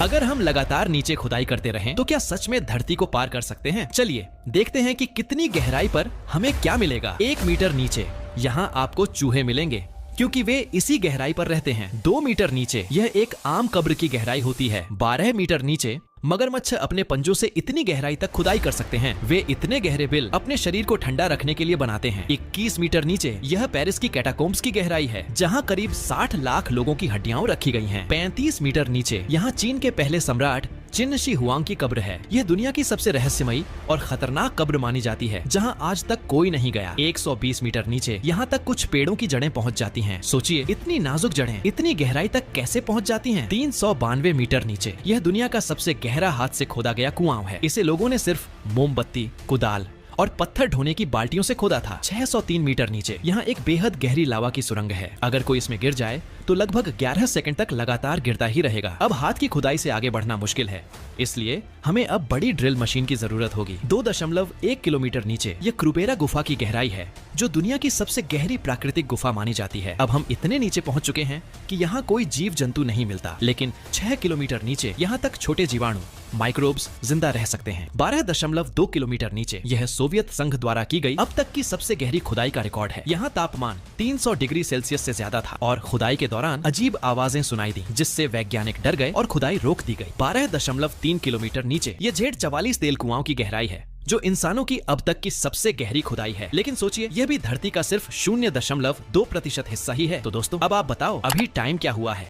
अगर हम लगातार नीचे खुदाई करते रहें तो क्या सच में धरती को पार कर सकते हैं? चलिए देखते हैं कि कितनी गहराई पर हमें क्या मिलेगा। 1 मीटर नीचे यहाँ आपको चूहे मिलेंगे क्योंकि वे इसी गहराई पर रहते हैं। 2 मीटर नीचे यह एक आम कब्र की गहराई होती है। 12 मीटर नीचे मगरमच्छ अपने पंजों से इतनी गहराई तक खुदाई कर सकते हैं। वे इतने गहरे बिल अपने शरीर को ठंडा रखने के लिए बनाते हैं। 21 मीटर नीचे यह पेरिस की कैटाकोम्ब्स की गहराई है, जहां करीब 60 लाख लोगों की हड्डियां रखी गई हैं। 35 मीटर नीचे यहाँ चीन के पहले सम्राट चिन शी हुआंग की कब्र है। यह दुनिया की सबसे रहस्यमयी और खतरनाक कब्र मानी जाती है, जहां आज तक कोई नहीं गया। 120 मीटर नीचे यहाँ तक कुछ पेड़ों की जड़ें पहुँच जाती हैं। सोचिए इतनी नाजुक जड़ें इतनी गहराई तक कैसे पहुँच जाती हैं। 392 मीटर नीचे यह दुनिया का सबसे गहरा हाथ से खोदा गया कुआं है। इसे लोगों ने सिर्फ मोमबत्ती, कुदाल और पत्थर ढोने की बाल्टियों से खोदा था। 603 मीटर नीचे यहाँ एक बेहद गहरी लावा की सुरंग है। अगर कोई इसमें गिर जाए तो लगभग 11 सेकंड तक लगातार गिरता ही रहेगा। अब हाथ की खुदाई से आगे बढ़ना मुश्किल है, इसलिए हमें अब बड़ी ड्रिल मशीन की जरूरत होगी। 2.1 किलोमीटर नीचे ये क्रूबेरा गुफा की गहराई है, जो दुनिया की सबसे गहरी प्राकृतिक गुफा मानी जाती है। अब हम इतने नीचे पहुंच चुके हैं कि यहाँ कोई जीव जंतु नहीं मिलता, लेकिन 6 किलोमीटर नीचे यहाँ तक छोटे जीवाणु, माइक्रोब्स जिंदा रह सकते हैं। 12.2 किलोमीटर नीचे यह सोवियत संघ द्वारा की गई अब तक की सबसे गहरी खुदाई का रिकॉर्ड है। यहाँ तापमान 300 डिग्री सेल्सियस से ज्यादा था और खुदाई के दौरान अजीब आवाजें सुनाई दी, जिससे वैज्ञानिक डर गए और खुदाई रोक दी गई। 12.3 किलोमीटर नीचे ये जेड 44 तेल कुआओं की गहराई है, जो इंसानों की अब तक की सबसे गहरी खुदाई है। लेकिन सोचिए यह भी धरती का सिर्फ 0.2% हिस्सा ही है। तो दोस्तों अब आप बताओ अभी टाइम क्या हुआ है?